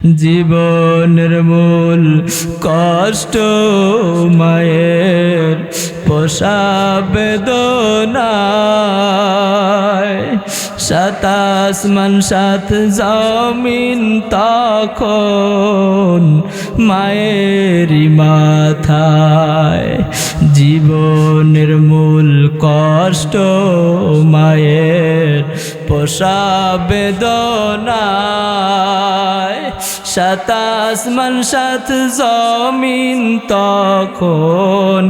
জীবনের মূল কষ্ট মায়ের পোষা বেদনায়, সাত আসমান সাত জমিন তখন মায়েরই মাথায়। জীবনের মূল কষ্ট মায়ের পোষা বেদনায়, সাত আসমান সাত জমিন তখন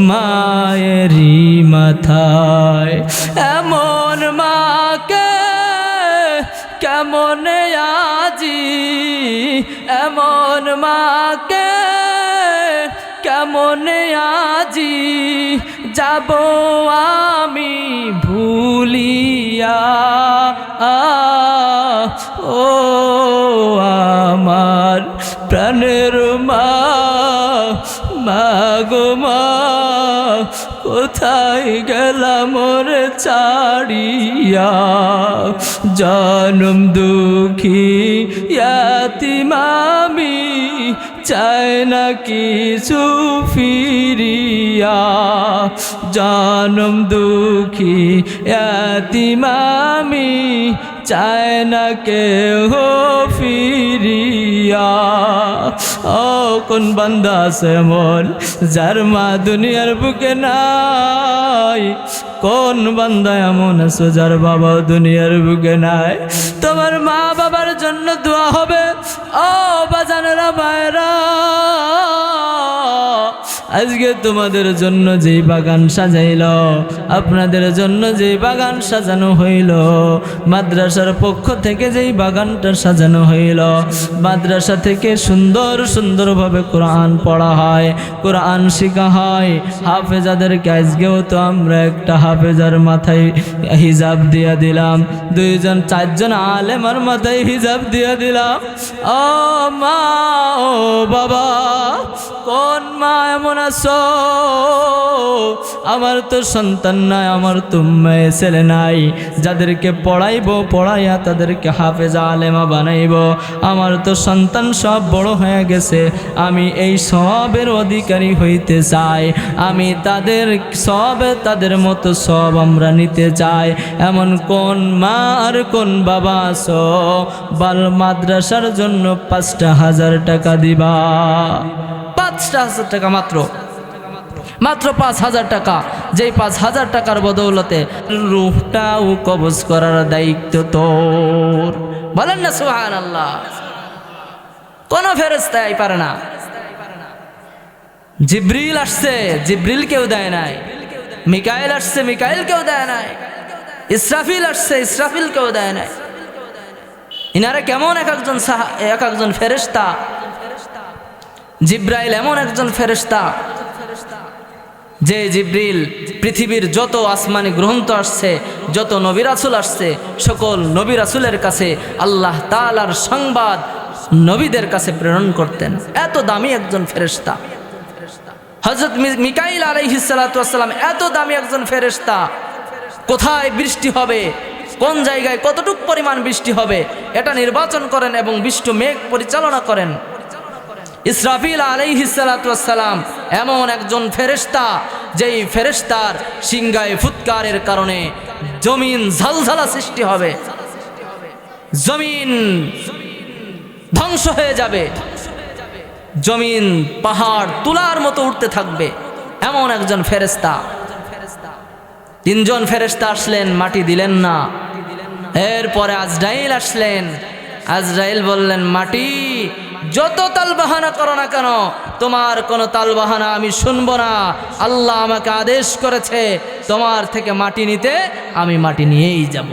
মায়েরই মাথায়। এমন মাকে কেমন আজি, এমন মাকে কেমন আজি যাব আমি ভুলিয়া। ও আমার প্রাণের মা, মাগো মা, কোথায় গেলাম মোরে ছাড়িয়া। জনম দুঃখী ইয়াতীম আমি, চাই না কিছু ফিরিয়া। জনম দুঃখী ইয়াতীম আমি, চাই না কেহ ফিরিয়া। ও কোন বান্দা আছে মন যার মা দুনিয়ার বুকে নাই? কোন বান্দা এমন আছে যার বাবা দুনিয়ার বুকে নাই? তোমার মা বাবার জন্য দোয়া হবে। ও বাজানেরা মায়েরা, আজকে তোমাদের জন্য যেই বাগান সাজাইল, আপনাদের জন্য যেই বাগান সাজানো হইল, মাদ্রাসার পক্ষ থেকে যেই বাগানটা সাজানো হইল, মাদ্রাসা থেকে সুন্দর সুন্দরভাবে কোরআন পড়া হয়, কোরআন শেখা হয়। হাফেজাদেরকে আজকেও তো আমরা একটা হাফেজার মাথায় হিজাব দিয়া দিলাম, দুইজন চারজন আলেমার মাথায় হিজাব দিয়া দিলাম। ও মা, ও বাবা, কোন মা এমন আছো? আমার তো সন্তান নাই, আমার তো মেয়ে ছেলে নাই, যাদেরকে পড়াইব, পড়াইয়া তাদেরকে হাফেজা আলেমা বানাইব। আমার তো সন্তান সব বড় হয়ে গেছে, আমি এই সবের অধিকারী হইতে চাই। আমি তাদের সবে তাদের মতো সব আমরা নিতে চাই। এমন কোন মা আর কোন বাবা আছো বাল মাদ্রাসার জন্য 5,000 টাকা দিবা? 5,000 টাকা, মাত্র 5,000 টাকা। যেই 5,000 টাকার বদৌলতে রূহটাও কবজ করার দায়িত্ব তোর। বলেন না সুবহানাল্লাহ। কোন ফেরেশতাই পারে না। জিবরিল আসছে, জিবরিল কেউ দেয় নাই। মিকাইল আসছে, মিকাইল কেউ দেয় নাই। ইসরাফিল আসছে, ইসরাফিল কেউ দেয় নাই। ইনারা কেমন এক একজন ফেরেশতা। জিব্রাইল এমন একজন ফেরেশতা যে জিব্রিল পৃথিবীর যত আসমানি গ্রন্থ আসছে, যত নবী রাসূল আসছে, সকল নবী রাসূলের কাছে আল্লাহ তাআলার সংবাদ নবীদের কাছে প্রেরণ করতেন। এত দামি একজন ফেরেশতা হযরত মিকাইল আলাইহিস সালাতু ওয়াস সালাম, এত দামি একজন ফেরেশতা। কোথায় বৃষ্টি হবে, কোন জায়গায় কতটুক পরিমাণ বৃষ্টি হবে, এটা নির্বাচন করেন এবং বৃষ্টি মেঘ পরিচালনা করেন। ইসরাফিল আলাইহিস সালাতু ওয়াস সালাম এমন একজন ফেরেশতা, যেই ফেরেশতার সিংগায় ফুৎকারের কারণে জমিন ঝলঝলা সৃষ্টি হবে, জমিন ধ্বংস হয়ে যাবে, জমিন পাহাড় তুলার মতো উঠতে থাকবে। এমন একজন ফেরেশতা। 3 জন ফেরেশতা আসলেন, মাটি দিলেন না। এরপরে আজরাইল আসলেন। আজরাইল বললেন, মাটি যত তালবাহানা করো না কেন, তোমার কোনো তালবাহানা আমি শুনবো না। আল্লাহ আমাকে আদেশ করেছে তোমার থেকে মাটি নিতে, আমি মাটি নিয়েই যাব।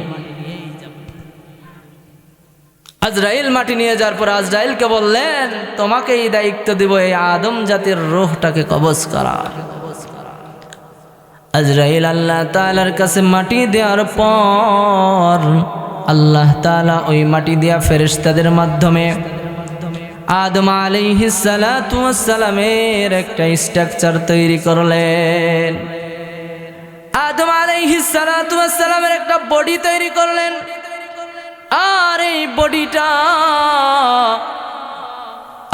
আজরাইল মাটি নিয়ে যাওয়ার পর আজরাইলকে বললেন, তোমাকেই দায়িত্ব দিব এই আদম জাতির রূহটাকে কবজ করা। আজরাইল আল্লাহ তাআলার কাছে মাটি দেওয়ার পর আল্লাহ তাআলা ওই মাটি দেয়া ফেরেশতাদের মাধ্যমে আদম আলাইহিস সালাতু ওয়াস সালামের একটা স্ট্রাকচার তৈরি করলেন। আদম আলাইহিস সালাতু ওয়াস সালামের একটা বডি তৈরি করলেন। আর এই বডিটা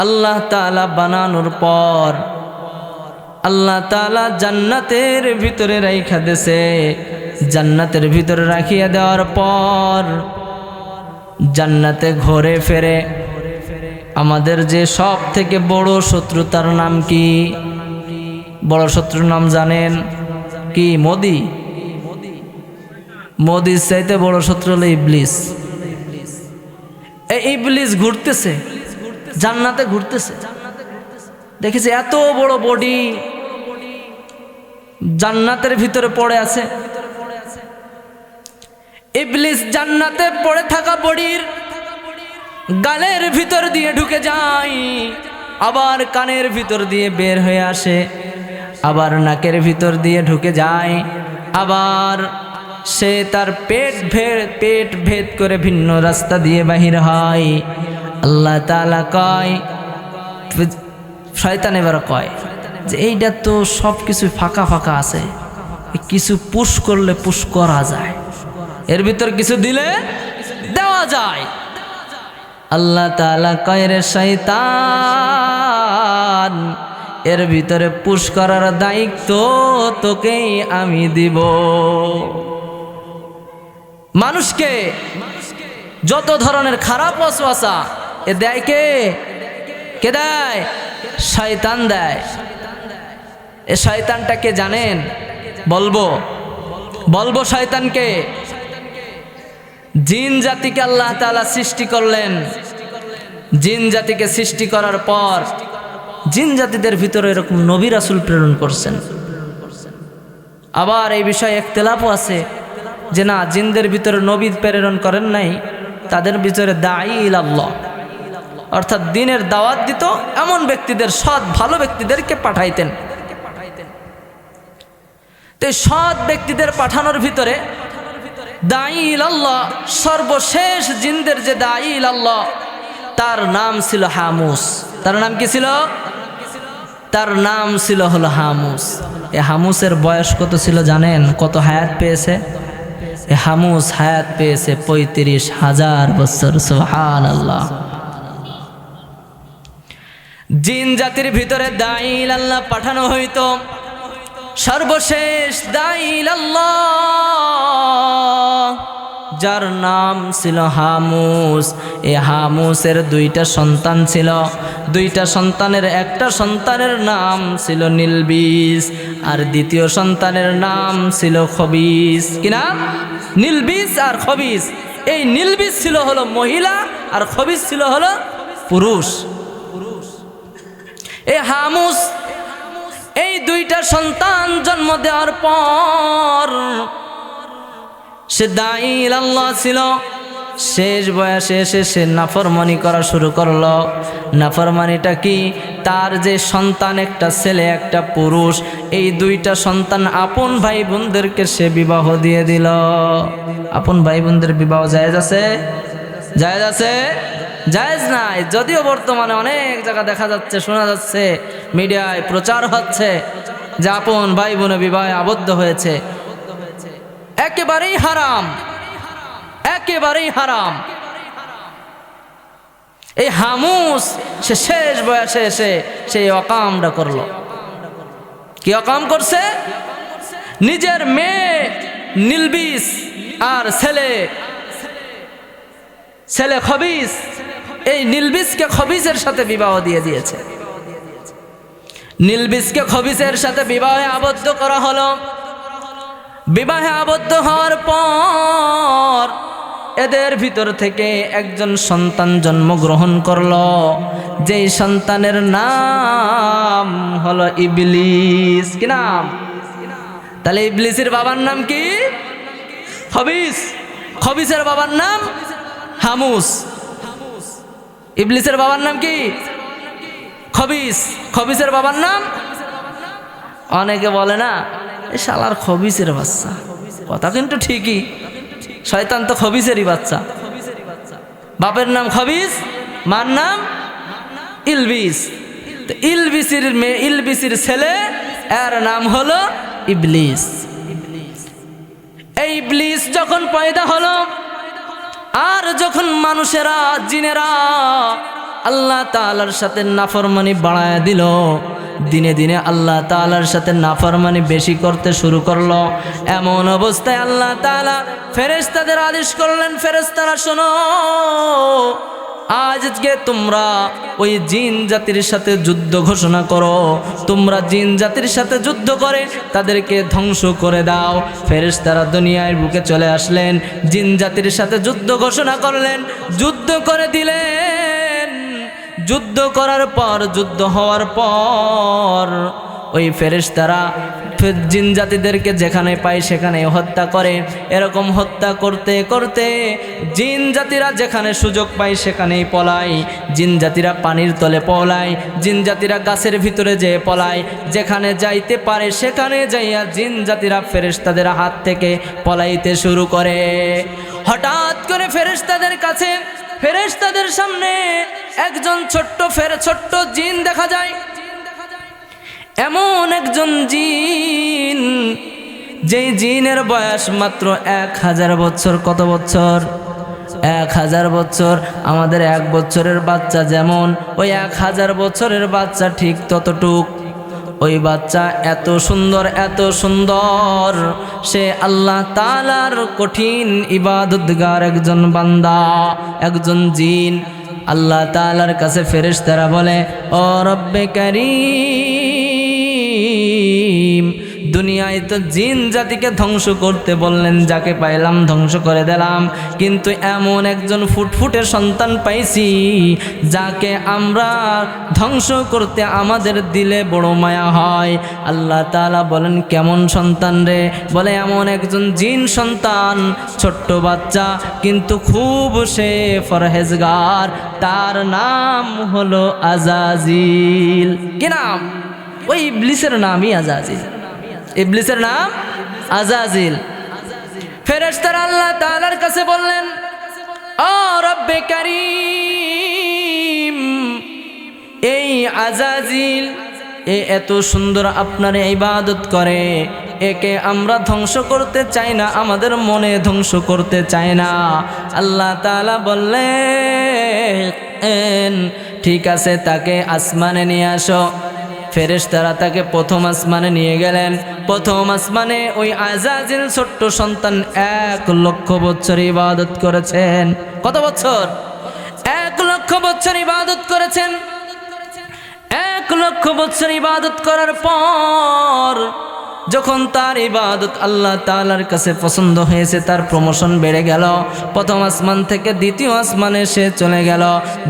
আল্লাহ তাআলা বানানোর পর আল্লাহ তাআলা জান্নাতের ভিতরে রাইখা দেছে। জান্নাতের ভিতরে রাখিয়া দেওয়ার পর জান্নাতে ঘুরে ফিরে আমাদের যে সব থেকে বড় শত্রু, তার নাম কি? বড় শত্রুর নাম জানেন কি? মোদি। মোদির চাইতে বড় শত্রু হলো ইবলিস। এই ইবলিস ঘুরতেছে, জান্নাতে ঘুরতেছে। দেখেছে এত বড় বডি জান্নাতের ভিতরে পড়ে আছে। ইবলিস জান্নাতে পড়ে থাকা বডির গালের ভিতর দিয়ে ঢুকে যায়, আবার কানের ভিতর দিয়ে বের হয়ে আসে, আবার নাকের ভিতর দিয়ে ঢুকে যায়, আবার সে তার পেট ভেদ করে ভিন্ন রাস্তা দিয়ে বাহির হয়। আল্লাহ তাআলা কয়, শয়তান এবার কয় যে এইটা তো সব কিছু ফাঁকা ফাঁকা আছে, কিছু পুশ করলে পুশ করা যায়, এর ভিতর কিছু দিলে দেওয়া যায়। আল্লাহ তাআলা কয়, রে শয়তান, এর ভিতরে পুশ করার দায়িত্ব তোকেই আমি দিব। মানুষকে যত ধরনের খারাপ ওয়াসওয়াসা এ দেয় কে? কে দেয়? শয়তান দেয়। এ শয়তানটাকে জানেন? বলবো শয়তানকে। জিন জাতিকে আল্লাহ তাআলা সৃষ্টি করলেন। জিন জাতিকে সৃষ্টি করার পর জিন জাতিদের ভিতরে এরকম নবী রাসূল প্রেরণ করছেন। আবার এই বিষয়ে ইখতিলাফও আছে যে না, জিনদের ভিতরে নবী প্রেরণ করেন নাই, তাদের ভিতরে দাঈ ইলাল্লাহ অর্থাৎ দ্বীনের দাওয়াত দিত এমন ব্যক্তিদের, সৎ ভালো ব্যক্তিদেরকে পাঠাইতেন। তো সৎ ব্যক্তিদের পাঠানোর ভিতরে দাঈ ইলাল্লাহ, সর্বশেষ জিনদের যে দাঈ ইলাল্লাহ, তার নাম ছিল হামুস। তার নাম কি ছিল? তার নাম ছিল হলো হামুস। এ হামুসের বয়স কত ছিল জানেন? কত হায়াত পেয়েছে? এ হামুস হায়াত পেয়েছে ৩৫,০০০ বছর। সুবহানাল্লাহ। জিন জাতির ভিতরে দাঈ ইলাল্লাহ পাঠানো হইতো। সর্বশেষ দাঈ ইলাল্লাহ যার নাম ছিল হামুস। এ হামুসের ২টা সন্তান ছিল। ২টা সন্তানের একটা সন্তানের নাম ছিল নিলবিস, আর দ্বিতীয় সন্তানের নাম ছিল খবিস। কি নাম? নিলবিস আর খবিস। এই নিলবিস ছিল হলো মহিলা আর খবিস ছিল হলো পুরুষ। এই হামুস এই ২টা সন্তান জন্ম দেওয়ার পর সে দাঈ ইলাল্লাহ ছিল। শেষ বয়সে এসে সে নাফরমানি করা শুরু করলো। নাফরমানিটা কি? তার যে সন্তান, একটা ছেলে একটা পুরুষ, এই ২টা সন্তান আপন ভাই বোনদেরকে সে বিবাহ দিয়ে দিল। আপন ভাই বোনদের বিবাহ জায়েজ আছে? জায়েজ আছে? জায়েজ নাই। যদিও বর্তমানে অনেক জায়গা দেখা যাচ্ছে, শোনা যাচ্ছে, মিডিয়ায় প্রচার হচ্ছে যে আপন ভাই বোনে বিবাহে আবদ্ধ হয়েছে। একেবারেই হারাম, একেবারেই হারাম। এই হামুস সে শেষ বয়সে এসে সেই অকামটা করলো। কি অকাম করছে? নিজের মেয়ে নিলবিস আর ছেলে খবিস, এই নিলবিসকে খবিসের সাথে বিবাহ দিয়ে দিয়েছে। নিলবিসকে খবিসের সাথে বিবাহে আবদ্ধ করা হলো। বিবাহে আবদ্ধ হওয়ার পর এদের ভিতর থেকে একজন সন্তান জন্মগ্রহণ করলো, যেই সন্তানের নাম হলো ইবলিস। কি নাম? তাহলে ইবলিসের বাবার নাম কি? খবিস। খবিসের বাবার নাম হামুস। ইবলিসের বাবার নাম কি? খবিস। খবিসের বাবার নাম? অনেকে বলে না এ শালার খবিসের বাচ্চা। কথা কিন্তু ঠিকই, শয়তান তো খবিসেরই বাচ্চা। বাপের নাম খবিস, মার নাম ইলবিস। তো ইলবিসের মেয়ে, ইলবিসের ছেলে, এর নাম হলো ইবলিস। এই ইবলিস যখন পয়দা হলো, আর যখন মানুষেরা, জিনেরা আল্লাহ তাআলার সাথে নাফরমানি বাড়ায় দিল। দিনে দিনে আল্লাহ তাআলার সাথে নাফরমানি বেশি করতে শুরু করলো। এমন অবস্থায় আল্লাহ তাআলা ফেরেশতাদের আদেশ করলেন, ফেরেশতারা শোনো, আজকে তোমরা ওই জিন জাতির সাথে যুদ্ধ ঘোষণা করো। তোমরা জিন জাতির সাথে যুদ্ধ করে তাদেরকে ধ্বংস করে দাও। ফেরেশতারা দুনিয়ার বুকে চলে আসলেন, জিন জাতির সাথে যুদ্ধ ঘোষণা করলেন, যুদ্ধ করে দিলেন। যুদ্ধ করার পর, যুদ্ধ হওয়ার পর ওই ফেরেশতারা জিন জাতিদেরকে যেখানে পায় সেখানে হত্যা করে। এরকম হত্যা করতে করতে জিন জাতিরা যেখানে সুযোগ পায় সেখানেই পলায়। জিন জাতিরা পানির তলে পলায়, জিন জাতিরা গাছের ভিতরে যেয়ে পলায়। যেখানে যাইতে পারে সেখানে যাইয়া জিন জাতিরা ফেরেশতাদের হাত থেকে পলাইতে শুরু করে। হঠাৎ করে ফেরেশতাদের কাছে, ফেরেশতাদের সামনে একজন ছোট্ট জিন দেখা যায়। এমন একজন জিন, যেই জিনের বয়স মাত্র 1000 বছর। কত বছর? 1000 বছর। আমাদের 1 বছরের বাচ্চা যেমন, ওই 1000 বছরের বাচ্চা ঠিক ততটুক। ওই বাচ্চা এত সুন্দর, এত সুন্দর। সে আল্লাহ তাআলার কঠিন ইবাদতগার একজন বান্দা, একজন জিন। আল্লাহ তাআলার কাছে ফেরেশতারা বলে, ও রব্বে কারীম, দুনিয়ায় তো জিন জাতিকে ধ্বংস করতে বললেন, যাকে পাইলাম ধ্বংস করে দিলাম, কিন্তু এমন একজন ফুটফুটে সন্তান পাইছি যাকে আমরা ধ্বংস করতে আমাদের দিলে বড় মায়া হয়। আল্লাহ তাআলা বলেন, কেমন সন্তান রে? বলে, এমন একজন জিন সন্তান, ছোট্ট বাচ্চা, কিন্তু খুব সে ফরহেজগার। তার নাম হলো আজাজিল। কি নাম? ওই ইবলিসের নামই আজাজিল। ইবলিসের নাম আজাজিল। ফেরেশতারা আল্লাহ তাআলার কাছে বললেন, ও রব্বে কারীম, এই আজাজিল এত সুন্দর আপনার ইবাদত করে, একে আমরা ধ্বংস করতে চাই না, আমাদের মনে ধ্বংস করতে চাই না। আল্লাহ তাআলা বললেন, ঠিক আছে, তাকে আসমানে নিয়ে আসো। ফেরেশতারা তাকে প্রথম আসমানে নিয়ে গেলেন। প্রথম আসমানে ওই আজাজিল ছোট্ট সন্তান 1 লক্ষ বছর ইবাদত করেছেন। কত বছর? 1 লক্ষ বছর ইবাদত করেছেন। 1 লক্ষ বছর ইবাদত করার পর যখন তার ইবাদত আল্লাহ তাআলার কাছে পছন্দ হয়েছে, তার প্রমোশন বেড়ে গেল। প্রথম আসমান থেকে দ্বিতীয় আসমানে সে চলে গেল।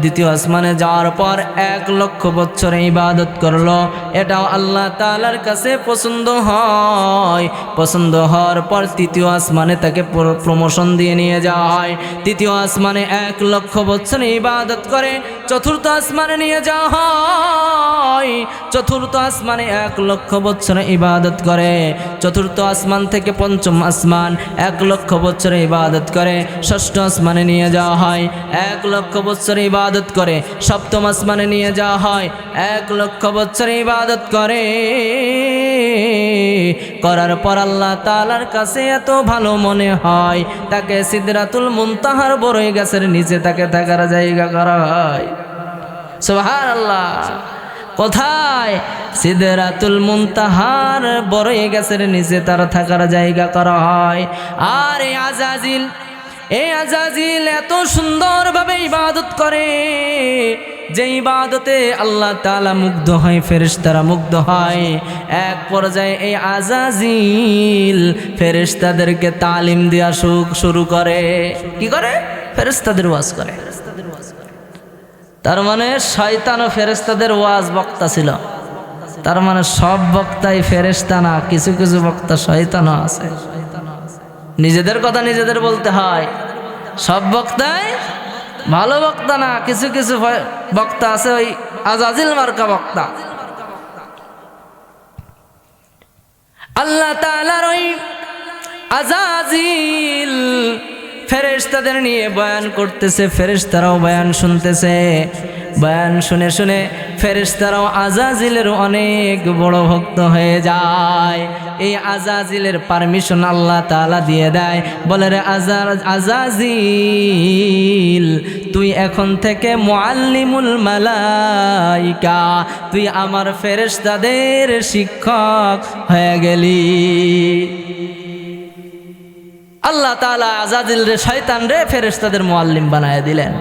দ্বিতীয় আসমানে যাওয়ার পর 1 লক্ষ বছর ইবাদত করলো। এটাও আল্লাহ তাআলার কাছে পছন্দ হয়। পছন্দ হওয়ার পর তৃতীয় আসমানে তাকে প্রমোশন দিয়ে নিয়ে যাওয়া হয়। তৃতীয় আসমানে 1 লক্ষ বছর ইবাদত করে চতুর্থ আসমানে নিয়ে যাওয়া হয়। চতুর্থ আসমানে 1 লক্ষ বছর ইবাদত করে। চতুর্থ আসমান থেকে পঞ্চম আসমান 1 লক্ষ বছর ইবাদত করে। ষষ্ঠ আসমানে নিয়ে যাওয়া হয়, 1 লক্ষ বছর ইবাদত করে। সপ্তম আসমানে নিয়ে যাওয়া হয়, 1 লক্ষ বছর ইবাদত করে। করার পর আল্লাহ তাআলার কাছে এত ভালো মনে হয়, তাকে সিদরাতুল মুনতাহার বড়ই গাছের নিচে তাকে থাকার জায়গা করা হয়। সুবহানাল্লাহ। কোথায়? সিদরাতুল মুনতাহার বড়ই গাছের নিচে তার থাকার জায়গা করা হয়। আর এই আজাজিল এত সুন্দরভাবে ইবাদত করে, যে ইবাদতে আল্লাহ তাআলা মুগ্ধ হয়, ফেরেশতারা মুগ্ধ হয়। এক পর্যায়ে এই আজাজিল ফেরেশতাদেরকে তালিম দেওয়া শুরু করে। কি করে? ফেরেশতাদের ওয়াজ করে। তার মানে শয়তান ও ফেরেশতাদের ওয়াজ বক্তা ছিল। তার মানে সব বক্তাই ফেরেশতা না, কিছু কিছু বক্তা শয়তানও আছে। নিজেদের কথা নিজেদের বলতে হয়। সব বক্তাই ভালো বক্তা না, কিছু কিছু বক্তা আছে ওই আজাজিল মার্কা বক্তা। আল্লাহ তাআলার ওই আজাজিল ফেরেশতাদের নিয়ে বয়ান করতেছে, ফেরেশতারাও বয়ান শুনতেছে। বয়ান শুনে শুনে ফেরেশতারাও আজাজিলের অনেক বড় ভক্ত হয়ে যায়। এই আজাজিলের পারমিশন আল্লাহ তাআলা দিয়ে দেয়, বলে রে আজাজিল, তুই এখন থেকে মুআল্লিমুল মালাইকা, তুই আমার ফেরেশতাদের শিক্ষক হয়ে গেলি। আল্লাহ তাআলা আজাজিল রে, শয়তান রে ফেরেশতাদের মুআল্লিম বানায় দিলেন।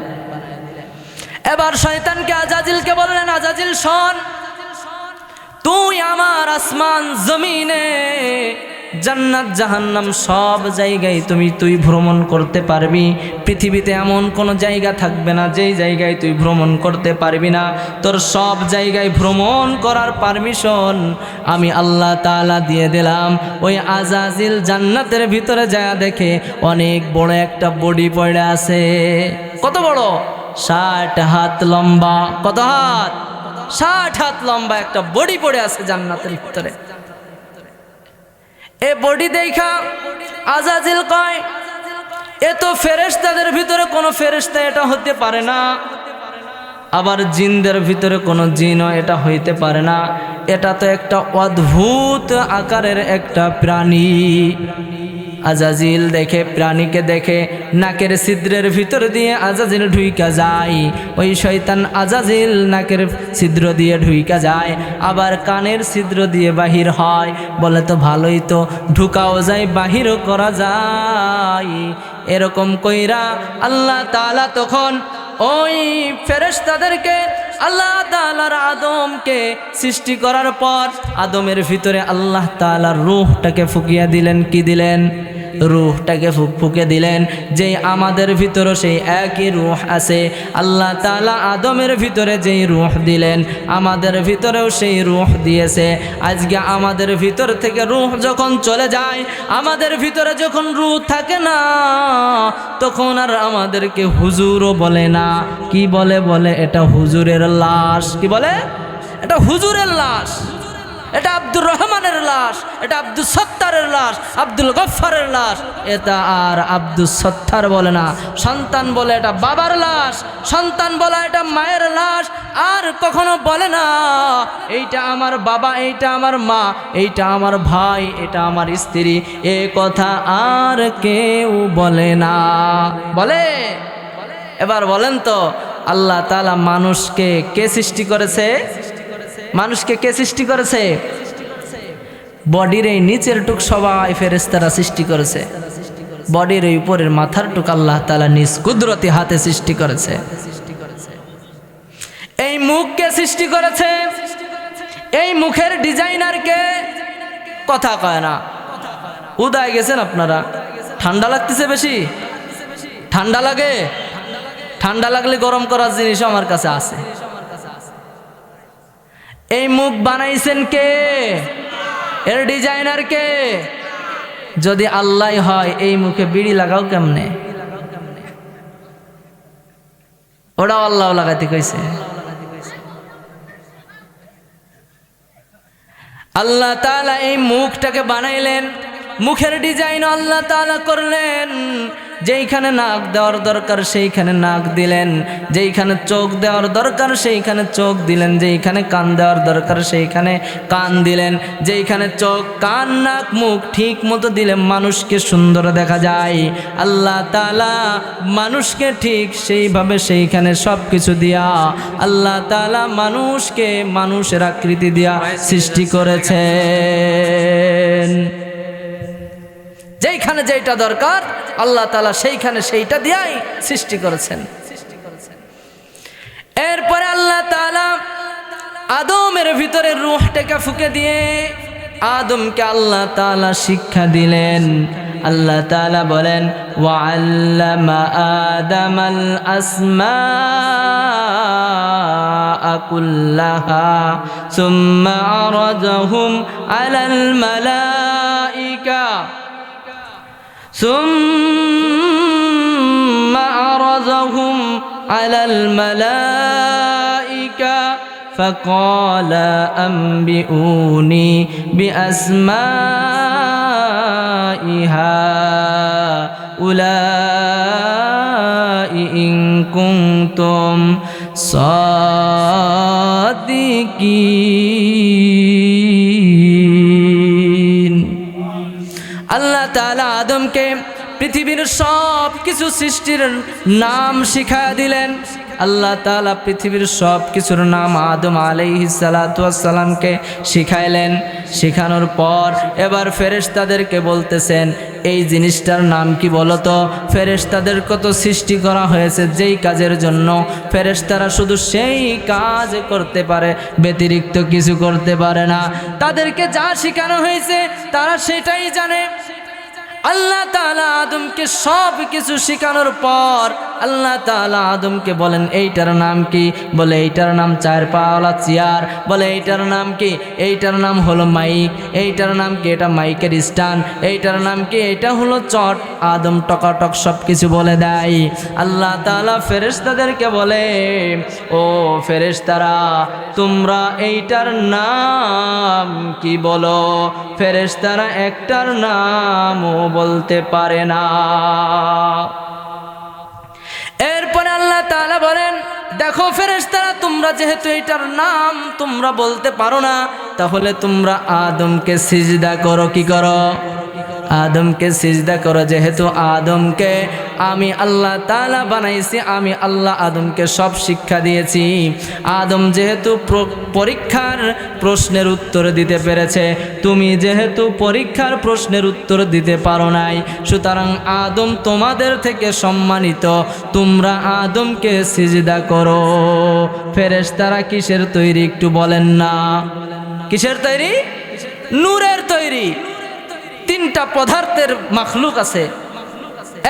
এবার শয়তানকে আজাজিলকে বললেন, আজাজিল শোন, তুই আমার আসমান জমিনে জান্নাত জাহান্নাম সব জায়গায় তুই ভ্রমণ করতে পারবি। পৃথিবীতে এমন কোনো জায়গা থাকবে না যেই জায়গায় তুই ভ্রমণ করতে পারবি না। তোর সব জায়গায় ভ্রমণ করার পারমিশন আমি আল্লাহ তাআলা দিয়ে দিলাম। ওই আজাজিল জান্নাতের ভিতরে যায় দেখে অনেক বড় একটা বডি পড়ে আছে। কত বড়? 60 হাত লম্বা। কত হাত? 60 হাত লম্বা একটা বডি পড়ে আছে জান্নাতের ভিতরে। এ বডি দেখা আজাজিল কয়, এ তো ফেরেশতাদের ভিতরে কোনো ফেরেশতা এটা হতে পারে না, আবার জিনদের ভিতরে কোনো জিনও এটা হইতে পারে না। এটা তো একটা অদ্ভুত আকারের একটা প্রাণী। আজাজিল দেখে, প্রাণীকে দেখে নাকের ছিদ্রের ভিতর দিয়ে আজাজিল ঢুইকা যায়। ওই শয়তান আজাজিল নাকের ছিদ্র দিয়ে ঢুইকা যায়, আবার কানের ছিদ্র দিয়ে বাহির হয়। বলে তো ভালোই তো, ঢুকাও যায় বাহিরও করা যায়। এরকম কইরা আল্লাহ তাআলা তখন ওই ফেরেশতাদেরকে, আল্লাহ তাআলার আদমকে সৃষ্টি করার পর আদমের ভিতরে আল্লাহ তাআলার রূহটাকে ফুকিয়ে দিলেন। কি দিলেন? রূহটাকে ফুকে দিলেন। যেই আমাদের ভিতরে সেই একই রূহ আছে। আল্লাহ তাআলা আদমের ভিতরে যেই রূহ দিলেন, আমাদের ভিতরেও সেই রূহ দিয়েছে। আজকে আমাদের ভিতর থেকে রূহ যখন চলে যায়, আমাদের ভিতরে যখন রূহ থাকে না, তখন আর আমাদেরকে হুজুরও বলে না। কি বলে? বলে এটা হুজুরের লাশ। কি বলে? এটা হুজুরের লাশ, এটা আব্দুর রহমানের লাশ, এটা আব্দুল সত্তারের লাশ, আব্দুল গফফারের লাশ। এটা আর আব্দুল সত্তার বলে না। সন্তান বলে এটা বাবার লাশ, সন্তান বলে এটা মায়ের লাশ। আর কখনো বলে না এইটা আমার বাবা, এইটা আমার মা, এইটা আমার ভাই, এটা আমার স্ত্রী। এ কথা আর কেউ বলে না। বলে? এবার বলেন তো, আল্লাহ তাআলা মানুষকে কে সৃষ্টি করেছে? মানুষকে কে সৃষ্টি করেছে? বডির এই নিচের টুক সবাই ফেরেশতারা সৃষ্টি করেছে। বডির এই উপরের মাথার টুক আল্লাহ তাআলা নিজ কুদরতি হাতে সৃষ্টি করেছে। এই মুখকে সৃষ্টি করেছে। এই মুখের ডিজাইনার কে? কথা কয় না। উদায় গেছেন আপনারা? ঠান্ডা লাগতেছে বেশি? ঠান্ডা লাগে? ঠান্ডা লাগলে গরম করার জিনিস আমার কাছে আছে। এই মুখ বানাইছেন কে? এর ডিজাইনার কে? যদি আল্লাহ হয়, এই মুখে বিড়ি লাগাও কেমনে? ওটাও আল্লাহ লাগাইতে কইছে। আল্লাহ তাআলা এই মুখটাকে বানাইলেন, মুখের ডিজাইন আল্লাহ তাআলা করলেন। যেইখানে নাক দেওয়ার দরকার সেইখানে নাক দিলেন, যেইখানে চোখ দেওয়ার দরকার সেইখানে চোখ দিলেন, যেইখানে কান দেওয়ার দরকার সেইখানে কান দিলেন। যেইখানে চোখ, কান, নাক, মুখ ঠিক মতো দিলে মানুষকে সুন্দর দেখা যায়। আল্লাহ তাআলা মানুষকে ঠিক সেইভাবে সেইখানে সব কিছু দিয়া আল্লাহ তাআলা মানুষকে মানুষের আকৃতি দিয়া সৃষ্টি করেছেন। যেইখানে যেইটা দরকার আল্লাহ তাআলা সেইখানে সেইটা দিয়াই সৃষ্টি করেছেন। এরপরে আল্লাহ তাআলা আদমের ভিতরে রূহটাকে ফুঁকে দিয়ে আদমকে আল্লাহ তাআলা শিক্ষা দিলেন। আল্লাহ তাআলা বলেন, ওয়াআল্লামা আদামাল আসমাআ কুল্লাহা সুম্মা আরাদাহুম আলাল মালাইকা ثم عرضهم على الملائكة فقال أنبئوني بأسماء هؤلاء إن كنتم صادقين। আল্লাহ তাআলা আদমকে পৃথিবীর সব কিছু সৃষ্টির নাম শিখায়া দিলেন। আল্লাহ তাআলা পৃথিবীর সব কিছুর নাম আদম আলাইহিস সালাতু ওয়াস সালামকে শিখাইলেন। শিখানোর পর এবার ফেরেশতাদেরকে বলতেছেন, এই জিনিসটার নাম কি বলো তো? ফেরেশতাদের কত সৃষ্টি করা হয়েছে যেই কাজের জন্য ফেরেশতারা শুধু সেই কাজ করতে পারে, ব্যতিরিক্ত কিছু করতে পারে না। তাদেরকে যা শেখানো হয়েছে তারা সেটাই জানে। আল্লাহ তাআলা আদমকে সব কিছু শেখানোর পর আল্লাহ তাআলা আদমকে বলেন, এইটার নাম কি? বলে এইটার নাম চার পাওয়ালা চেয়ার। বলে এইটার নাম কি? এইটার নাম হলো মাইক। এইটার নাম কি? এটা মাইকের স্ট্যান্ড। এইটার নাম কি? এটা হলো চট। আদম টকাটক সব কিছু বলে দেয়। আল্লাহ তাআলা ফেরেশতাদেরকে বলে, ও ফেরেশতারা, তোমরা এইটার নাম কি বলো? ফেরেশতারা একটার নামও বলতে পারে না। এরপরে আল্লাহ তাআলা বলেন, দেখো ফেরেশতারা, তোমরা যেহেতু এটার নাম তোমরা বলতে পারো না, তাহলে তোমরা আদমকে সিজদা করো। কি করো? আদমকে সিজদা করো। যেহেতু আদমকে আমি আল্লাহ তাআলা বানাইছি, আমি আল্লাহ আদমকে সব শিক্ষা দিয়েছি। আদম যেহেতু পরীক্ষার প্রশ্নের উত্তর দিতে পেরেছে, তুমি যেহেতু পরীক্ষার প্রশ্নের উত্তর দিতে পারো নাই, সুতরাং আদম তোমাদের থেকে সম্মানিত, তোমরা আদমকে সিজদা করো। ফেরেশতারা কিসের তৈরি একটু বলেন না? কিসের তৈরি? নূরের তৈরি। তিনটা পদার্থের মাখলুক আছে।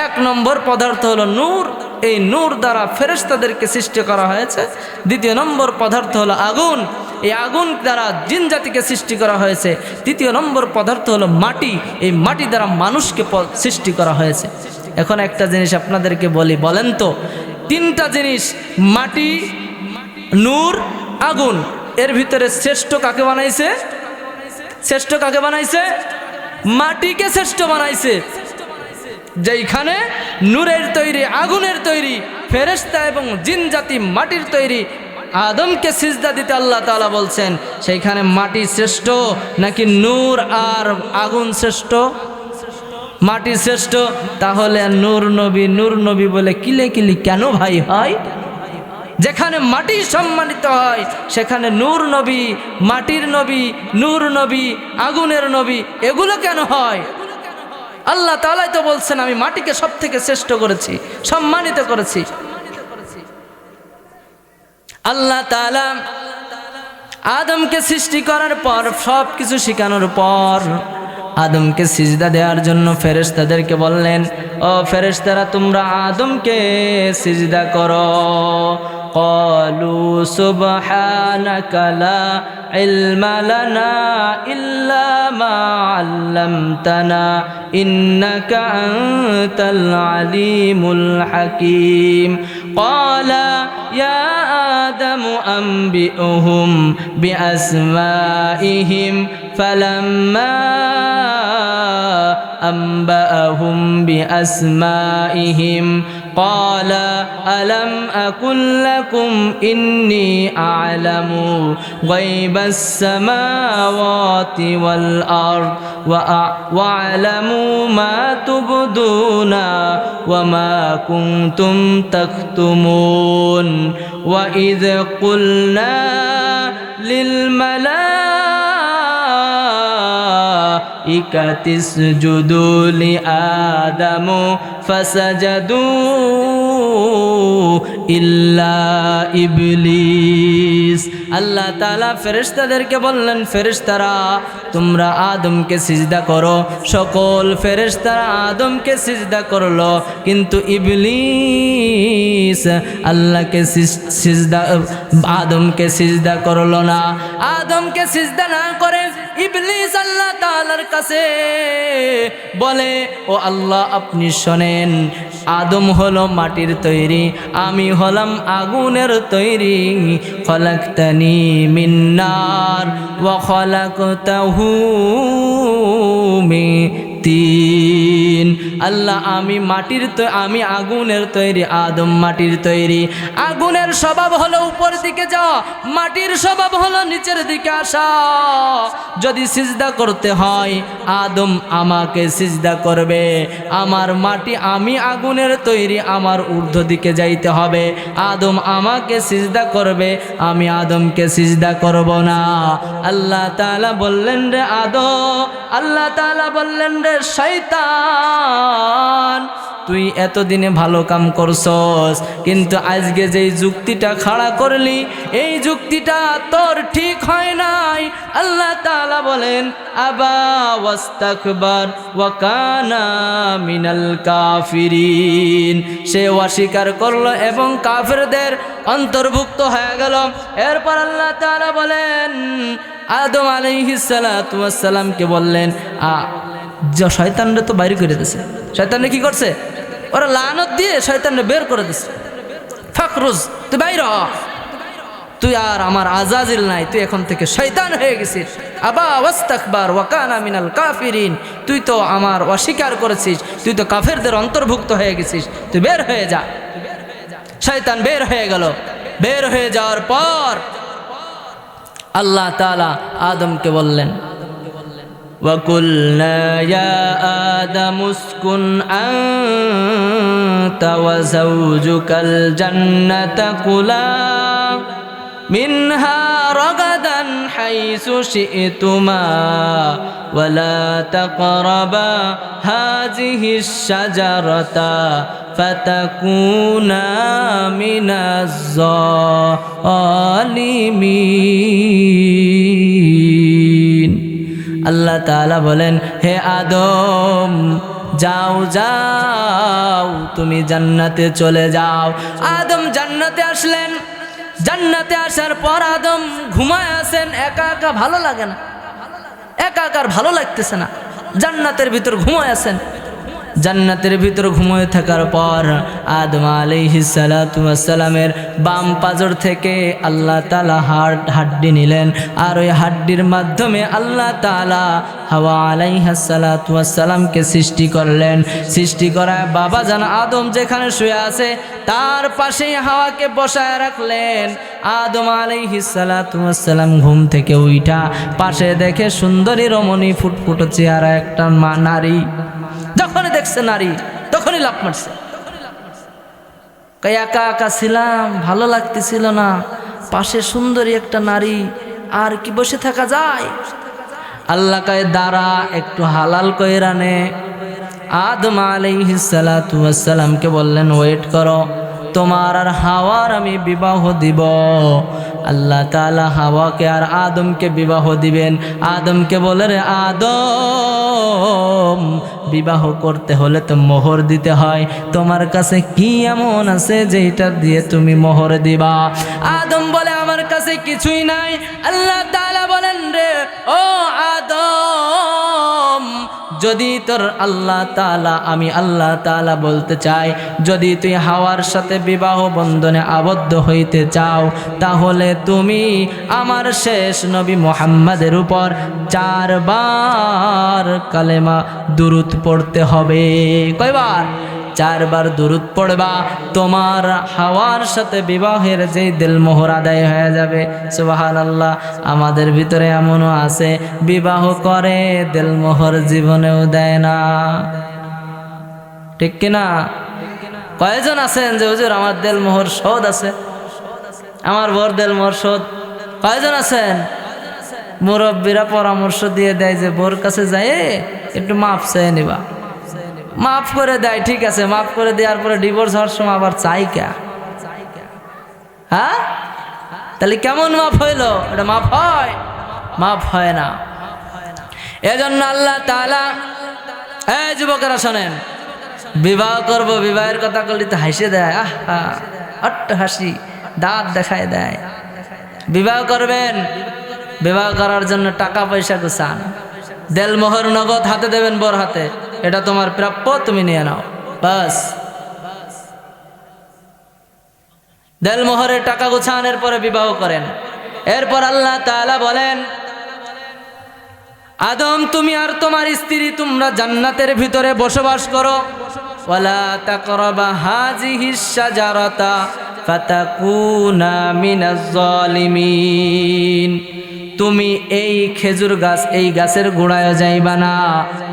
এক নম্বর পদার্থ হলো নূর, এই নূর দ্বারা ফেরেশতাদেরকে সৃষ্টি করা হয়েছে। দ্বিতীয় নম্বর পদার্থ হলো আগুন, এই আগুন দ্বারা জিন জাতিকে সৃষ্টি করা হয়েছে। তৃতীয় নম্বর পদার্থ হলো মাটি, এই মাটি দ্বারা মানুষকে সৃষ্টি করা হয়েছে। এখন একটা জিনিস আপনাদেরকে বলি, বলেন তো, তিনটা জিনিস মাটি, নূর, আগুন, এর ভিতরে শ্রেষ্ঠ কাকে বানাইছে? শ্রেষ্ঠ কাকে বানাইছে? মাটিকে শ্রেষ্ঠ বানাইছে। যেইখানে নূরের তৈরি, আগুনের তৈরি, ফেরেশতা এবং জিন জাতি মাটির তৈরি, আদমকে সিজদা দিতে আল্লাহ তাআলা বলছেন, সেইখানে মাটি শ্রেষ্ঠ নাকি নূর আর আগুন শ্রেষ্ঠ? মাটি শ্রেষ্ঠ। তাহলে নূর নবী বলে কিলে কেন ভাই হয়? যেখানে মাটি সম্মানিত হয় সেখানে নূর নবী, মাটির নবী, নূর নবী, আগুনের নবী, এগুলো কেন হয়? আল্লাহ তাআলাই তো বলছেন, আমি মাটিকে সব থেকে শ্রেষ্ঠ করেছি, সম্মানিত করেছি। আল্লাহ তাআলা আদমকে সৃষ্টি করার পর, সব কিছু শিখানোর পর আদমকে সিজদা দেওয়ার জন্য ফেরেশতাদেরকে বললেন, ও ফেরেশতারা, তোমরা আদমকে সিজদা করো। ক্বালু সুবহানাকা লা ইলমা লানা ইল্লা মা আল্লামতানা ইন্নাকা আনতাল আলিমুল হাকীম। ক্বালা ইয়া আদামু আনবিউহুম বিআসমাইহিম ফালাম্মা أنبأهم بأسمائهم قال ألم أقل لكم إني أعلم غيب السماوات والأرض وأعلم ما تبدون وما كنتم تكتمون وإذ قلنا للملائكة اسجدوا لآدم فسجدوا إلا إبليس। আল্লাহ তাআলা ফেরেশতাদেরকে বললেন, ফেরেশতারা, তোমরা আদমকে সিজদা করো। সকল ফেরেশতারা আদমকে সিজদা করলো, কিন্তু ইবলিস আল্লাহকে সিজদা, আদমকে সিজদা করলো না। আদমকে সিজদা না করে ইবলিস আল্লাহ তাআলার কাছে বলে, ও আল্লাহ, আপনি শোনেন, আদম হলো মাটির তৈরি, আমি হলাম আগুনের তৈরি। খলাকতানি মিন নার ওয়া খলাকতাহু মিন তিন। আল্লাহ আমি আগুনের তৈরি, আদম মাটির তৈরি। আগুনের স্বভাব হলো উপর দিকে যাওয়া, মাটির স্বভাব হলো নিচের দিকে আসা। যদি সিজদা করতে হয় আদম আমাকে সিজদা করবে, আমার মাটি আমি আগুনের তৈরি, আমার ঊর্ধ্ব দিকে যাইতে হবে। আদম আমাকে সিজদা করবে, আমি আদমকে সিজদা করব না। আল্লাহ তাআলা বললেন রে আদম, আল্লাহ তাআলা বললেন রে শয়তান, তুই এতদিনে ভালো কাম করছস, কিন্তু আজকে যেই যুক্তিটা খাড়া করলি এই যুক্তিটা তোর ঠিক হয় নাই। আল্লাহ তাআলা বলেন আবা ওয়াস্তাকবার ওয়া কানা মিনাল কাফিরিন, সে অস্বীকার করলো এবং কাফেরদের অন্তর্ভুক্ত হয়ে গেল। এরপর আল্লাহ তাআলা বলেন আদম আলাইহিস সালাতু ওয়াস সালামকে বললেন শয়তানরে তো বাইরে করে দিয়েছে। শয়তানরে কি করছে? ওরা লানত দিয়ে শয়তানরে বের করে দিচ্ছে। ফাকরুজ, তুই বাইর হ, তুই আর আমার আজাজিল নাই, তুই এখন থেকে শয়তান হয়ে গেছিস। আবা ওয়াস্তাকবার ওয়া কানা মিনাল কাফিরিন, তুই তো আমার অস্বীকার করেছিস, তুই তো কাফেরদের অন্তর্ভুক্ত হয়ে গেছিস, তুই বের হয়ে যা। শয়তান বের হয়ে গেল। বের হয়ে যাওয়ার পর আল্লাহ তাআলা আদমকে বললেন وَقُلْنَا يَا آدَمُ اسْكُنْ أَنْتَ وَزَوْجُكَ الْجَنَّةَ كُلَا مِنْهَا رَغَدًا حَيْثُ شِئْتُمَا وَلَا تَقْرَبَا هَذِهِ الشَّجَرَةَ فَتَكُونَا مِنَ الظَّالِمِينَ। আল্লাহ তাআলা বলেন হে আদম, যাও যাও, তুমি জান্নাতে চলে যাও। আদম জান্নাতে আসলেন। জান্নাতে আসার পর আদম ঘুমায় আছেন, একা একা ভালো লাগে না, একা একা ভালো লাগতেছে না, জান্নাতের ভিতর ঘুমায় আছেন। জান্নাতের ভিতর ঘুমিয়ে থাকার পর আদম আলাইহিস সালাতু ওয়াস সালামের বাম পাজর থেকে আল্লাহ তাআলা হাড্ডি নিলেন, আর ওই হাড্ডির মাধ্যমে আল্লাহ তাআলা হাওয়া আলাইহিস সালাতু ওয়াস সালামকে সৃষ্টি করলেন। সৃষ্টি করায় বাবা জান আদম যেখানে শুয়ে আছে তার পাশেই হাওয়াকে বসায় রাখলেন। আদম আলাইহিস সালাতু ওয়াস সালাম ঘুম থেকে উঠা পাশে দেখে সুন্দরী রমণী ফুটফুটে চেহারা একটা নারী। যখনই দেখছে নারী তখনই লাফ মারছে। একা একা ছিলাম, ভালো লাগতেছিল না, পাশে সুন্দরী একটা নারী, আর কি বসে থাকা যায়? আল্লাহ কয় দাঁড়া, একটু হালাল কইরা নে। আদম আলাইহিস সালাতু ওয়াস সালামকে বললেন ওয়েট করো, তোমার আর হাওয়ার আমি বিবাহ দিব। আল্লাহ তাআলা হাওয়াকে আর আদমকে বিবাহ দিবেন। আদমকে বলে রে আদম, বিবাহ করতে হলে তো মোহর দিতে হয়, তোমার কাছে কি এমন আছে যেটা দিয়ে তুমি মোহর দিবা? আদম বলে আমার কাছে কিছুই নাই। আল্লাহ তাআলা বলেন রে ও আদম, যদি তোর আল্লাহ তাআলা, আমি আল্লাহ তাআলা বলতে চাই, যদি তুই হাওয়ার সাথে বিবাহ বন্ধনে আবদ্ধ হইতে চাও তাহলে তুমি আমার শেষ নবী মুহাম্মাদের উপর 4 বার কালেমা দুরূদ পড়তে হবে। কয়বার? 4 বার দুরূদ পড়বা, তোমার হাওয়ার সাথে বিবাহের যেই দিলমোহর আদায় হয়ে যাবে। সুবহানাল্লাহ। আমাদের ভিতরে এমনও আছে বিবাহ করে দিলমোহর জীবনেও দেয় না, ঠিক কিনা? কয়জন আছেন যে হুজুর আমার দিলমোহর শোধ আছে, আমার বর দিলমোহর শোধ? কয়জন আছেন? মুরব্বীরা পরামর্শ দিয়ে দেয় যে বোর কাছে যায় একটু মাপ চেয়ে নিবা, মাফ করে দেয়, ঠিক আছে, মাফ করে দেওয়ার পরে ডিভোর্স হওয়ার সময় আবার চাই কে? হ্যাঁ, তাহলে কেমন মাফ হইলো? এটা মাফ হয়? মাফ হয় না। এজন্য আল্লাহ তাআলা, এই যুবকেরা শোনেন, বিবাহ করব, বিবাহের কথা বললে তো হাসি দেয়, আহা অট্ট হাসি, দাঁত দেখায় দেয়। বিবাহ করবেন, বিবাহ করার জন্য টাকা পয়সা গুছান, দেলমোহর নগদ হাতে দেবেন বর হাতে, এটা তোমার প্রাপ্য, তুমি নিয়ে নাও, বাস। দেলমোহরের টাকা গুছানোর পরে বিবাহ করেন। এরপর আল্লাহ তাআলা বলেন আদম তুমি আর তোমার স্ত্রী তোমরা জান্নাতের ভিতরে বসবাস করো। ওয়ালা তাকরাবা হাযিহিশ শাজারাতা ফাতাকুনা মিনাজ জালিমিন। তুমি এই খেজুর গাছ, এই গাছের গোড়ায় যাইবা না।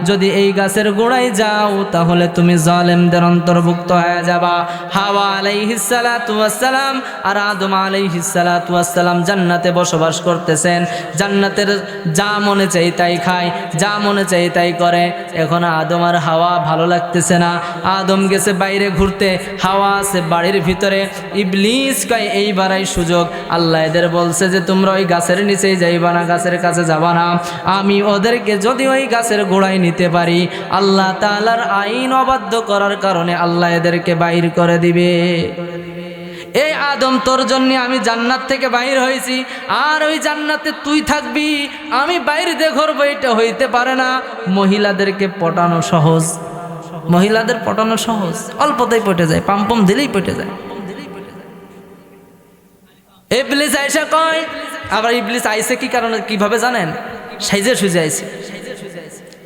যদি এই গাছের গোড়ায় যাও তাহলে তুমি জালেমদের অন্তর্ভুক্ত হয়ে যাবা। হাওয়া আলাইহিস সালাতু ওয়াস সালাম আর আদম আলাইহিস সালাতু ওয়াস সালাম জান্নাতে বসবাস করতেছেন। জান্নাতের যা মনে চাই তাই খায়, যা মনে চাই তাই করে। এখন আদম আর হাওয়া ভালো লাগতেছে না। আদম গেছে বাইরে ঘুরতে, হাওয়া আছে বাড়ির ভিতরে। ইবলিস কয় এইবারই সুযোগ। আল্লাহ এদের বলছে যে তোমরা ওই গাছের নিচেই যাইবা না, গাছের কাছে যাবা না। আমি ওদেরকে যদি ওই গাছের গোড়ায় নিতে পারি, আল্লাহ তাআলার আইন অবাধ্য করার কারণে আল্লাহ এদেরকে বাইর করে দিবে। এই আদম তোর জন্য আমি জান্নাত থেকে বাইর হয়েছি, আর ওই জান্নাতে তুই থাকবি, আমি বাইরে দিয়ে ঘুরবো, এটা হইতে পারে না। মহিলাদেরকে পটানো সহজ, মহিলাদের পটানো সহজ, অল্পতেই পটে যায়, পাম্পম দিলেই পটে যায়। ইবলিস আইসা কয়, আবার ইবলিস আইসে কি কারণে, কিভাবে জানেন? সাইজে সুজে আইসে।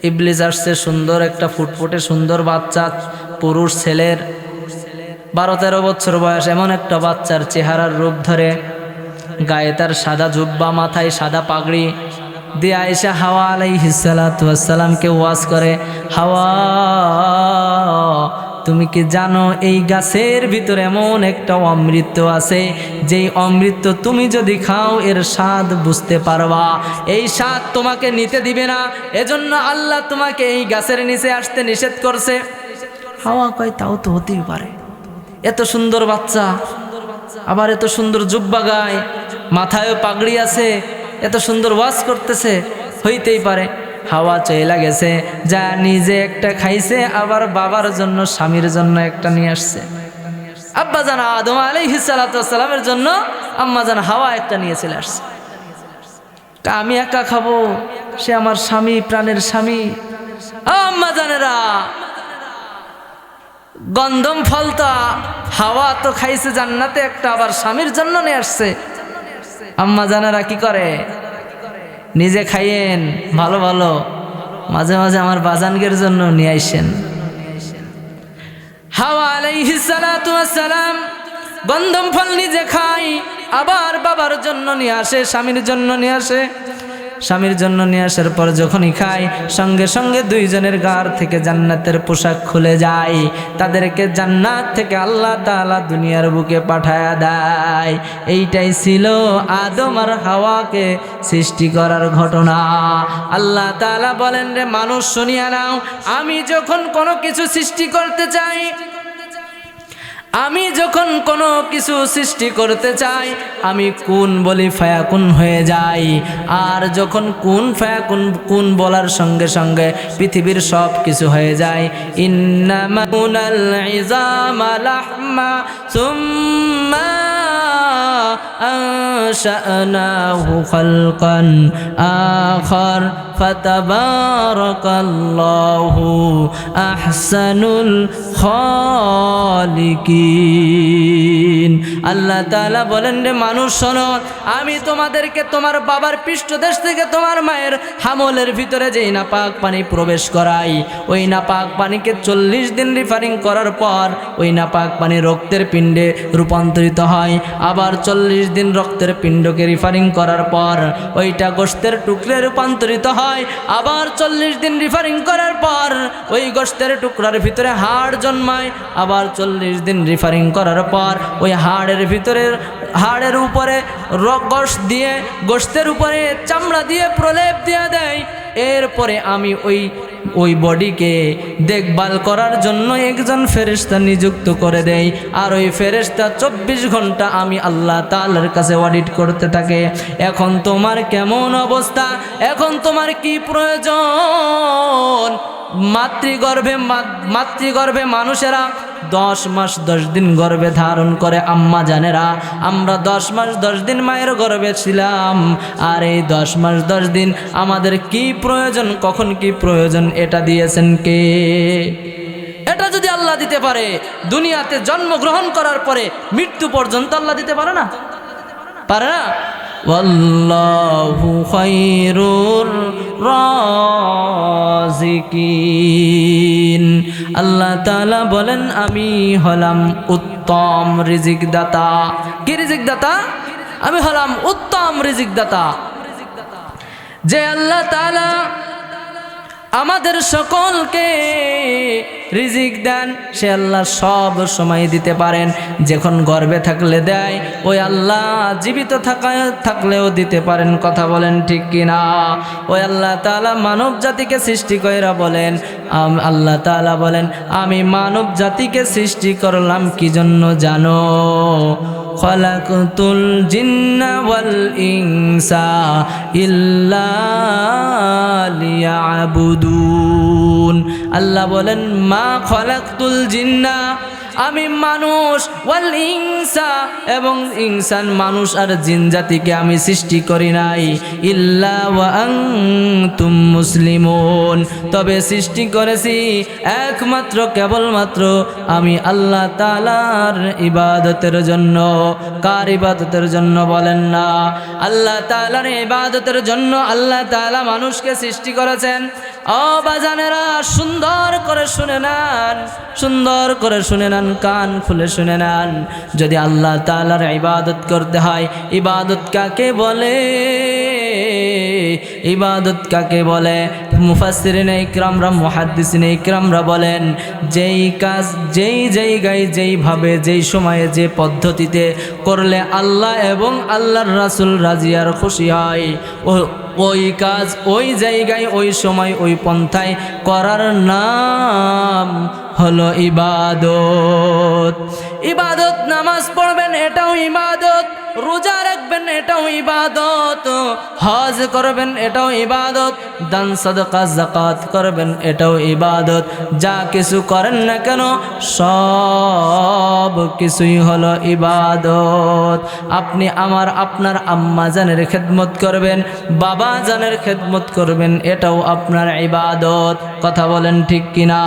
ইবলিস আসছে সুন্দর একটা ফুটফুটে সুন্দর বাচ্চা, পুরুষ ছেলের 12-13 বছর বয়স, এমন একটা বাচ্চার চেহারার রূপ ধরে, গায়ে তার সাদা জুব্বা, মাথায় সাদা পাগড়ি দিয়ে আয়েশা হাওয়া আলাইহিস সালাতু ওয়াস সালামকে ওয়াজ করে, হাওয়া তুমি কি জানো এই গাছের ভিতরে এমন একটা অমৃত আছে, যেই অমৃত তুমি যদি খাও এর স্বাদ বুঝতে পারবা, এই স্বাদ তোমাকে নিতে দিবে না, এজন্য আল্লাহ তোমাকে এই গাছের নিচে আসতে নিষেধ করছে। হাওয়া কয় তাও তো হতেই পারে, এত সুন্দর বাচ্চা, আবার এত সুন্দর জুব্বা গায়, মাথায়ও পাগড়ি আছে, এত সুন্দর ওয়াজ করতেছে, হইতেই পারে। হাওয়া চইলা গেছে, যা নিজে একটা খাইছে, আবার বাবার জন্য স্বামীর জন্য একটা নিয়ে আসছে। আব্বা জান আদম আলাইহিস সালাতু ওয়াস সালামের জন্য আম্মা জান হাওয়া একটা নিয়ে চলে আসছে। আমি একা খাবো, সে আমার স্বামী, প্রাণের স্বামী। আম্মা জানেরা, গন্ধম ফলটা হাওয়া তো খাইছে জান্নাতে একটা, আবার স্বামীর জন্য নিয়ে আসছে। আম্মা জানেরা কি করে, নিজে খাইয়েন ভালো ভালো, মাঝে মাঝে আমার বাজানগের জন্য নিয়ে আইসেন। হাওয়া আলাইহিস সালাতু ওয়াস সালাম গন্ধম ফল নিজে খায়, আবার বাবার জন্য নিয়ে আসে, স্বামীর জন্য নিয়ে আসে। স্বামীর জন্য নিয়ে আসার পর যখনই খায়, সঙ্গে সঙ্গে দুইজনের গার থেকে জান্নাতের পোশাক খুলে যায়। তাদেরকে জান্নাত থেকে আল্লাহ তাআলা দুনিয়ার বুকে পাঠায়া দেয়। এইটাই ছিল আদম আর হাওয়াকে সৃষ্টি করার ঘটনা। আল্লাহ তাআলা বলেন, রে মানুষ শুনিয়া নাও, আমি যখন কোনো কিছু সৃষ্টি করতে চাই, আমি যখন কোনো কিছু সৃষ্টি করতে চাই, আমি কুন বলি ফায়াকুন হয়ে যাই। আর যখন কুন ফায়াকুন, কুন বলার সঙ্গে সঙ্গে পৃথিবীর সব কিছু হয়ে যায়। ইন্নামাল ইযামা লাহমা সুম্মা আনশানাহু খালকান আখার ফাতাবারাকাল্লাহু আহসানুল খালিকিন। আল্লাহ তাআলা বলেন, রে মানুষ শোনো, আমি তোমাদেরকে তোমার বাবার পৃষ্ঠদেশ থেকে তোমার মায়ের হামলের ভিতরে যেই নাপাক পানি প্রবেশ করাই, ওই নাপাক পানিকে 40 দিন রিফারিং করার পর ওই নাপাক পানি রক্তের পিণ্ডে রূপান্তরিত হয়। আবার 40 দিন রক্তের পিণ্ডকে রিফারিং করার পর ওইটা গোশতের টুকরে রূপান্তরিত হয়। আবার 40 দিন রিফারিং করার পর ওই গোশতের টুকরার ভিতরে হাড় জন্মায়। আবার 40 দিন রিফারিং করার পর ওই হাড়ের ভিতরে, হাড়ের উপরে গোশত দিয়ে, গোশতের উপরে চামড়া দিয়ে প্রলেপ দিয়ে দেয়। এরপরে আমি ওই বডিকে দেখভাল করার জন্য একজন ফেরেশতা নিযুক্ত করে দেই, আর ওই ফেরেশতা 24 ঘন্টা আমি আল্লাহ তাআলার কাছে অডিট করতে থাকে। এখন তোমার কেমন অবস্থা, এখন তোমার কি প্রয়োজন? মাতৃগর্ভে মানুষেরা 10 মাস 10 দিন গর্ভে ধারণ করে। আম্মা জানেরা, আমরা 10 মাস 10 দিন মায়ের গর্ভে ছিলাম, আর এই 10 মাস 10 দিন আমাদের কি প্রয়োজন, কখন কি প্রয়োজন, এটা দিয়েছেন কে? এটা যদি আল্লাহ দিতে পারে, দুনিয়াতে জন্মগ্রহণ করার পরে মৃত্যু পর্যন্ত আল্লাহ দিতে পারে না? পারে না? ওয়াল্লাহু খায়রুর রাযিকিন। আল্লাহ তাআলা বলেন আমি হলাম উত্তম রিজিক দাতা। কি রিজিক দাতা? আমি হলাম উত্তম রিজিক দাতা। যে আল্লাহ তাআলা আমাদের সকলকে রিজিক দেন, সে আল্লাহ সব সময় দিতে পারেন। যখন গর্ভে থাকলে দেয়, ওই আল্লাহ জীবিত থাকলেও দিতে পারেন। কথা বলেন ঠিক কিনা? ওই আল্লাহ তাআলা মানব জাতিকে সৃষ্টি কইরা বলেন, আল্লাহ তাআলা বলেন আমি মানব জাতিকে সৃষ্টি করলাম কি জন্য জানো? খালাকতুল জিন্না ওয়াল ইনসা ইল্লা লিয়াবুদুন। আল্লাহ বলেন মা খালাকতুল জিন্না, আমি মানুষ, ওয়াল ইনসা এবং ইনসান মানুষ আর জিন জাতিকে আমি সৃষ্টি করি নাই, ইল্লা ওয়া আনতুম মুসলিমুন, তবে সৃষ্টি করেছি একমাত্র কেবলমাত্র আমি আল্লাহ তাআলার ইবাদতের জন্য। কার ইবাদতের জন্য বলেন না? আল্লাহ তাআলার ইবাদতের জন্য আল্লাহ তাআলা মানুষকে সৃষ্টি করেছেন। ও বাজানেরা, সুন্দর করে শুনে নেন, সুন্দর করে শুনে নেন, কান খুলে শুনে নেন। যদি আল্লাহ তাআলার ইবাদত করতে হয়, ইবাদত কাকে বলে? ইবাদত কাকে বলে? মুফাসসিরিনে ইকরামরা, মুহাদ্দিসিনে ইকরামরা বলেন যেই কাজ যেই জায়গায় যেইভাবে যেই সময়ে যে পদ্ধতিতে করলে আল্লাহ এবং আল্লাহর রাসূল রাজি আর খুশি হয়, ওই কাজ ওই জায়গায় ওই সময় ওই পন্থায় করার নাম হলো ইবাদত। ইবাদত, নামাজ পড়বেন এটাও ইবাদত, রোজা রাখবেন এটাও ইবাদত, হজ করবেন এটাও ইবাদত, দান সাদকা যাকাত করবেন এটাও ইবাদত। যা কিছু করেন না কেন সব কিছুই হলো ইবাদত। আপনি আপনার আম্মা জানের খেদমত করবেন, বাবা জানের খেদমত করবেন, এটাও আপনার ইবাদত। কথা বলেন ঠিক কিনা?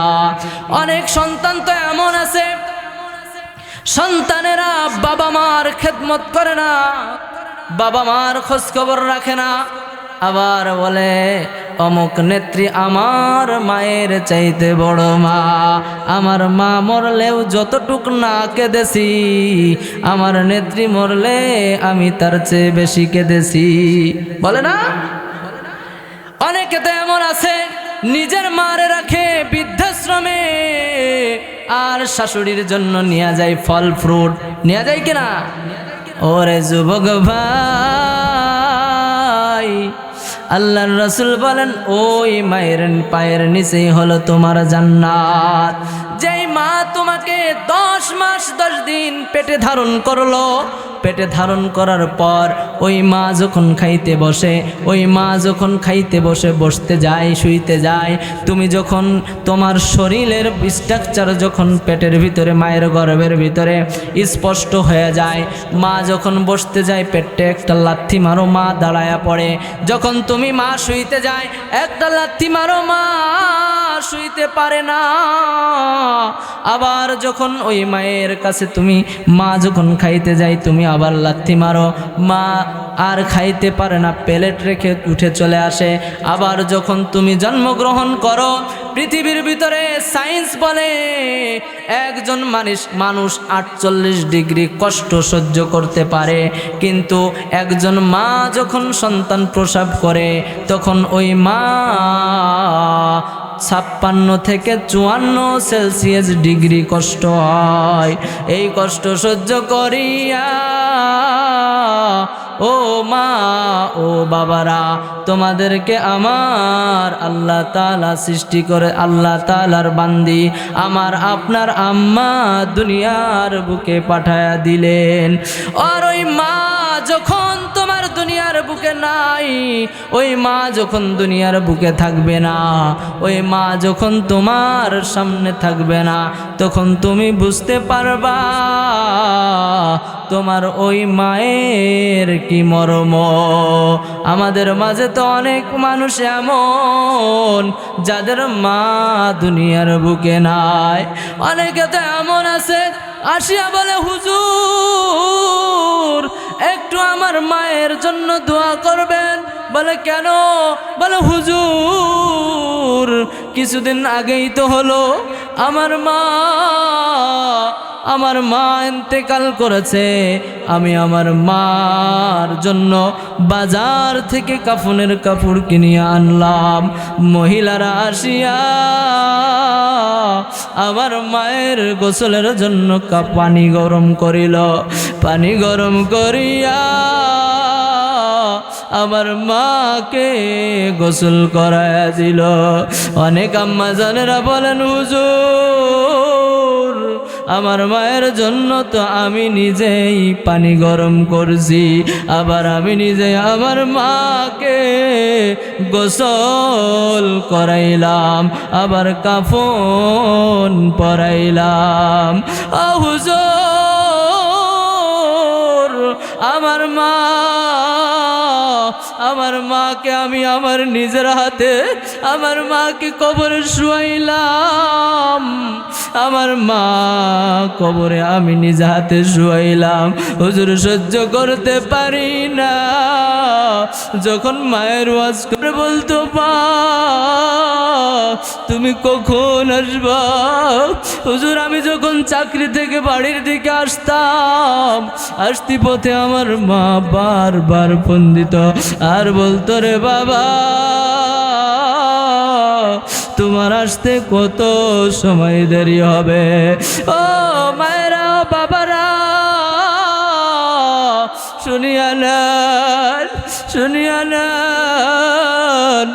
অনেক সন্তান তো এমন আছে, সন্তানেরা বাবা মার খেদমত করে না, বাবা মার খোঁজ খবর রাখে না, আবার বলে অমুক নেত্রী আমার মায়ের চাইতে বড় মা, আমার মা মরলেও যতটুক না কেঁদেছি, আমার নেত্রী মরলে আমি তার চেয়ে বেশি কেঁদেছি। বলে না? অনেকে তো এমন আছে নিজের মারে রাখে বৃদ্ধাশ্রমে, আর শাশুড়ির জন্য নিয়ে যায় ফল ফ্রুট, নিয়ে যায় কিনা? ওরে যুবক ভাই, আল্লাহর রাসূল বলেন ওই মায়ের পায়ের নিচেই হলো তোমার জান্নাত। যেই মা তোমাকে 10 মাস 10 দিন পেটে ধারণ করলো, পেটে ধারণ করার পর ওই মা যখন খাইতে বসে, ওই মা যখন খাইতে বসে বসতে যায়, শুইতে যায়, তুমি যখন তোমার শরীরের স্ট্রাকচার যখন পেটের ভিতরে মায়ের গর্ভের ভিতরে স্পষ্ট হয়ে যায়, মা যখন বসতে যায় পেটে একটা লাথি মারো, মা দাঁড়ায়া পড়ে। যখন তুমি মা শুইতে যায় একটা লাথি মারো, মা শুইতে পারে না। আবার যখন ওই মায়ের কাছে তুমি, মা যখন খাইতে যায় তুমি আবার লাথি মারো, মা আর খাইতে পারে না, প্লেট রেখে উঠে চলে আসে। আবার যখন তুমি জন্মগ্রহণ করো, পৃথিবীর ভিতরে সায়েন্স বলে একজন মানুষ 48 ডিগ্রি কষ্ট সহ্য করতে পারে, কিন্তু একজন মা যখন সন্তান প্রসব করে তখন ওই মা 56 থেকে 54 সেলসিয়াস ডিগ্রি কষ্ট হয়। এই কষ্ট সহ্য করিয়া ও মা ও বাবারা, তোমাদেরকে আমার আল্লাহ তাআলা সৃষ্টি করে, আল্লাহ তাআলার বান্দি আমার আপনার আম্মা দুনিয়ার বুকে পাঠায়া দিলেন। আর ওই মা যখন তোমার দুনিয়ার বুকে নাই, ওই মা যখন দুনিয়ার বুকে থাকবে না, ওই মা যখন তোমার সামনে থাকবে না, তখন তুমি বুঝতে পারবা তোমার ওই মায়ের কি মর্ম। আমাদের মাঝে তো অনেক মানুষ এমন যাদের মা দুনিয়ার বুকে নাই। অনেকে তো এমন আছে আসিয়া বলে হুজুর একটু আমার মায়ের জন্য দোয়া করবেন। বলে কেন? বলে হুজুর কিছুদিন আগেই তো হলো আমার মা ইন্তেকাল করেছে। আমি আমার মার জন্য বাজার থেকে কাফনের কাপড় কিনিয়ে আনলাম। মহিলারা আসিয়া আমার মায়ের গোসলের জন্য পানি গরম করিল। পানি গরম করিয়া আমার মাকে গোসল করায়া দিল। অনেক আম্মা জানেরা বলেন হুজুর আমার মায়ের জন্য তো আমি নিজেই পানি গরম করছি, আবার আমি নিজে আমার মাকে গোসল করাইলাম, আবার কাফন পরাইলাম। হুজুর আমার মাকে আমি আমার নিজের হাতে আমার মাকে কবরে শুয়াইলাম। আমার মা কবরে আমি নিজ হাতে শুয়াইলাম। হুজুর সহ্য করতে পারি না যখন মায়ের ওয়াজ করে বলতো মা তুমি কখন আসবা? হুজুর আমি যখন চাকরি থেকে বাড়ির দিকে আসতাম, আসতি পথে আমার মা বারবার ফোন দিত আর বলতো রে বাবা তোমার আসতে কত সময় দেরি হবে। ও মায়েরা বাবারা শুনিয়া নেন,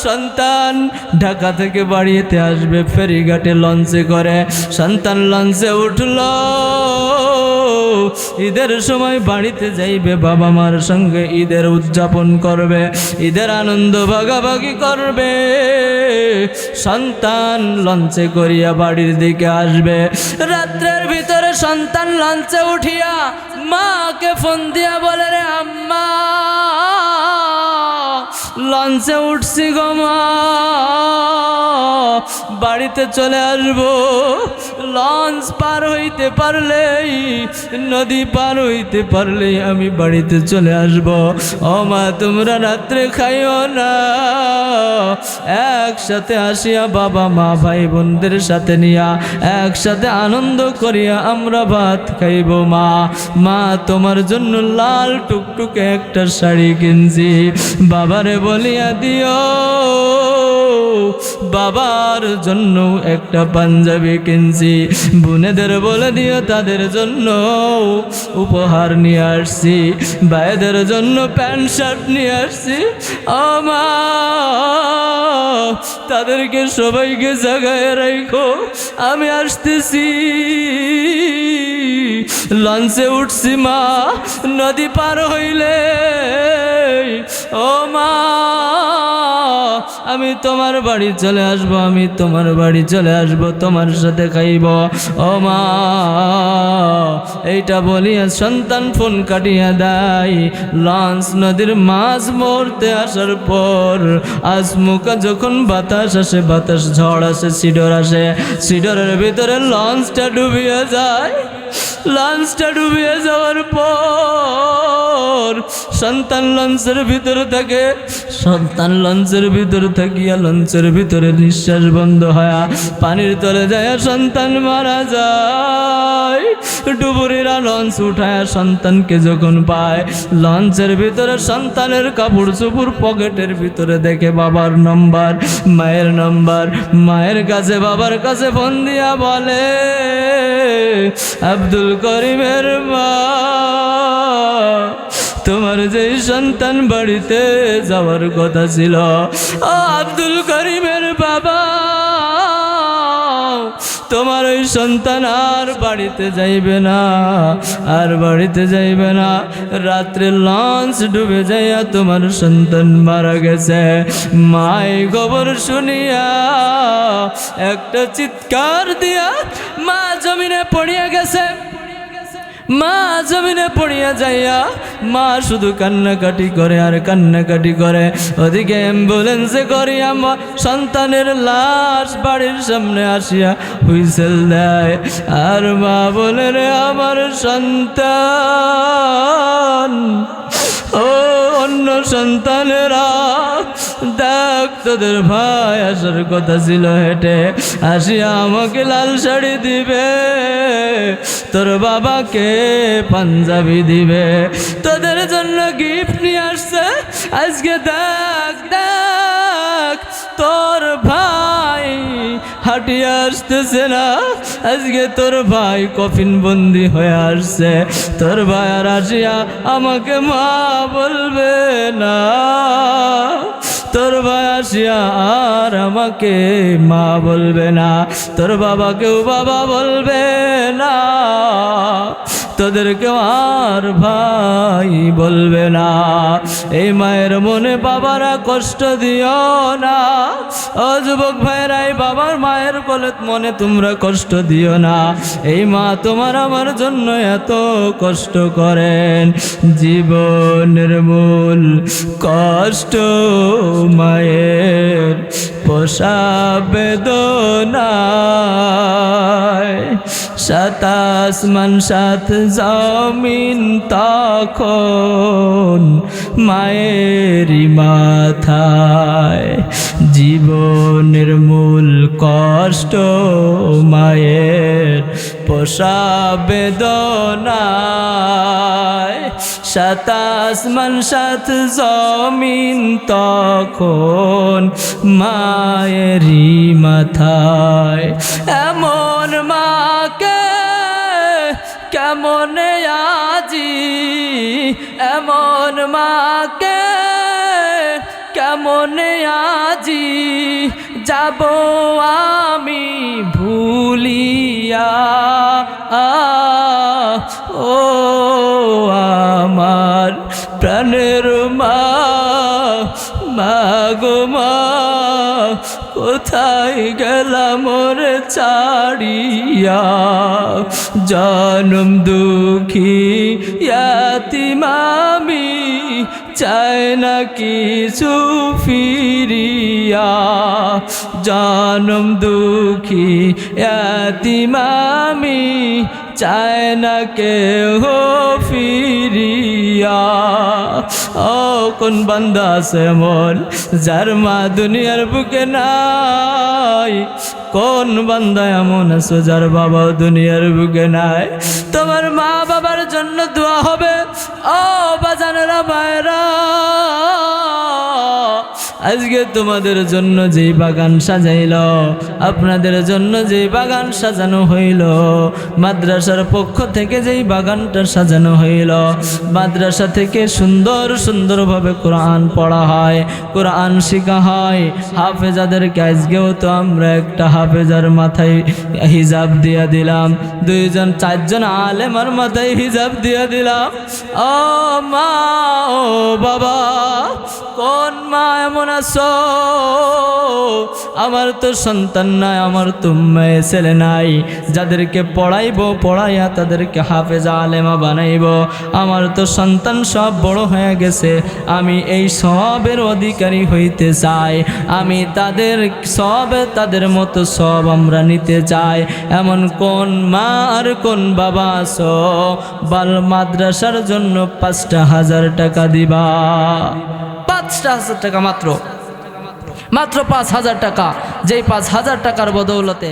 সন্তান ঢাকা থেকে বাড়িতে আসবে ফেরিঘাটে লঞ্চে করে। সন্তান লঞ্চে উঠল, ঈদের সময় বাড়িতে যাইবে, বাবা মার সঙ্গে ঈদের উদযাপন করবে, ঈদের আনন্দ ভাগাভাগি করবে। সন্তান লঞ্চে করিয়া বাড়ির দিকে আসবে। রাত্রের ভিতরে সন্তান লঞ্চে উঠিয়া মাকে ফোন দিয়া বলে রে আম্মা লঞ্চে উঠছি গো মা, বাড়িতে চলে আসবো। লঞ্চ পার হইতে পারলেই, নদী পার হইতে পারলেই আমি বাড়িতে চলে আসব। ও মা তোমরা রাত্রে খাইও না, একসাথে আসিয়া বাবা মা ভাই বোনদের সাথে নিয়া একসাথে আনন্দ করিয়া আমরা ভাত খাইব। মা তোমার জন্য লাল টুকটুকে একটা শাড়ি কিনছি, বাবারে বলিয়া দিও। বাবার জন্য একটা পাঞ্জাবি কিনছি, বোনেদের বলে দিও তাদের জন্য উপহার নিয়ে আসছি, ভাইদের জন্য প্যান্ট শার্ট নিয়ে আসছি। মা তাদেরকে সবাইকে জায়গায় রাখো, আমি আসতেছি। লঞ্চে উঠছি মা, নদী পার হইলে ও মা আমি তোমার বাড়ি চলে আসবো, আমি তোমার বাড়ি চলে আসবো, তোমার সাথে খাইব। ও মা এইটা বলিয়া সন্তান ফোন কাটিয়া দেয়। লঞ্চ নদীর মাঝ মুহূর্তে আসার পর আজমুকা যখন বাতাস আসে, বাতাস ঝড় আসে, সিডর আসে, সিডরের ভিতরে লঞ্চটা ডুবিয়ে যায়। লঞ্চটা ডুবিয়ে যাওয়ার পর সন্তান লঞ্চের ভিতরে থাকে, সন্তান লঞ্চের ভিতরে থাকিয়া লঞ্চের ভিতরে নিঃশ্বাস বন্ধ হয়, পানির তলে যায়, সন্তান মারা যায়। ডুবুরিরা লঞ্চ উঠায় সন্তানকে যখন পায়, লঞ্চের ভিতরে সন্তানের কাপড় চোপড় পকেটের ভিতরে দেখে বাবার নম্বর, মায়ের নম্বর, মায়ের কাছে বাবার কাছে ফোন দিয়া বলে আব্দুল করিমের মা তোমার যেই সন্তান বাড়িতে যাওয়ার কথা ছিল, ও আব্দুল করিমের বাবা তোমার ওই সন্তান আর বাড়িতে যাইবে না, আর বাড়িতে যাইবে না। রাত্রে লঞ্চ ডুবে যাইয়া তোমার সন্তান মারা গেছে। মাই খবর শুনিয়া একটা চিৎকার দিয়া মা জমিনে পড়িয়া গেছে। মা জমিনে পড়িয়া যাইয়া মা শুধু কান্নাকাটি করে আর কান্নাকাটি করে। ওদিকে অ্যাম্বুলেন্সে করিয়া সন্তানের লাশ বাড়ির সামনে আসিয়া হুইসেল দেয়, আর মা বলে রে আমার সন্তান, ও অন্য সন্তানেরা দেখ তোদের ভাই আসার কথা ছিল হেঁটে, আসিয়া আমাকে লাল শাড়ি দিবে, তোর বাবাকে পাঞ্জাবি দিবে, তোদের জন্য গিফট নিয়ে আসছে, আজকে দেখ দেখ তোর ভাই হাঁটিয়ে আসতেছে না, আজকে তোর ভাই কফিন বন্দি হয়ে আসছে, তোর ভাই আর আসিয়া আমাকে মা বলবে না, তোর ভাই আসিয়া আর আমাকে মা বলবে না, তোর বাবাকেও বাবা বলবে না, তোদেরকেও আর ভাই বলবে না। এই মায়ের মনে বাবারা কষ্ট দিও না, ও যুবক ভাইরা এই বাবার মায়ের কোলে মনে তোমরা কষ্ট দিও না। এই মা তোমার আমার জন্য এত কষ্ট করেন, জীবনের মূল কষ্ট মায়ের পোষা বেদনায়, সাত আসমান সাত জমিন তখন মায়েরই মাথায়, জীবনের মূল কষ্ট মায়ের পোষা বেদনায়, সাত আসমান সাত জমিন তখন মায়েরই মাথায়। এমন মাকে কেমন আজি, এমন মাকে কেমন আজি যাব আমি ভুলিয়া, ও আমার প্রাণের মা, মা গো মা কোথায় গেলাম মোরে ছাড়িয়া, জনম দুঃখী ইয়াতিম আমি চাই না কিছু ফিরিয়া, জনম দুঃখী ইয়াতিম আমি চাই না কেহ ফিরিয়া। ও কোন বান্দা আছে মন যার মা দুনিয়ার বুকে নাই, কোন বান্দা এমন আছো যার বাবা দুনিয়ার বুকে নাই। তোমার মা বাবার জন্য দোয়া হবে, ও বাজানেরা মায়েরা, আজকে তোমাদের জন্য যেই বাগান সাজাইল, আপনাদের জন্য যেই বাগান সাজানো হইল, মাদ্রাসার পক্ষ থেকে যেই বাগানটা সাজানো হইল, মাদ্রাসা থেকে সুন্দর সুন্দরভাবে কোরআন পড়া হয়, কোরআন শেখা হয়, হাফেজাদেরকে আজকেও তো আমরা একটা হাফেজার মাথায় হিজাব দিয়া দিলাম, দুইজন চারজন আলেমার মাথায় হিজাব দিয়া দিলাম। ও মা, ও বাবা, কোন মা এমন আছো আমার তো সন্তান নাই, আমার তো মেয়ে ছেলে নাই, যাদেরকে পড়াইবো পড়াইয়া তাদেরকে হাফেজা আলেমা বানাইব, আমার তো সন্তান সব বড় হয়ে গেছে, আমি এই সবের অধিকারী হইতে চাই, আমি তাদের সবে তাদের মতো সব আমরা নিতে চাই। এমন কোন মা আর কোন বাবা আছো বাল মাদ্রাসার জন্য 5,000 টাকা দিবা, 5,000 টাকা, মাত্র 5,000 টাকা, যেই 5,000 টাকার বদৌলতে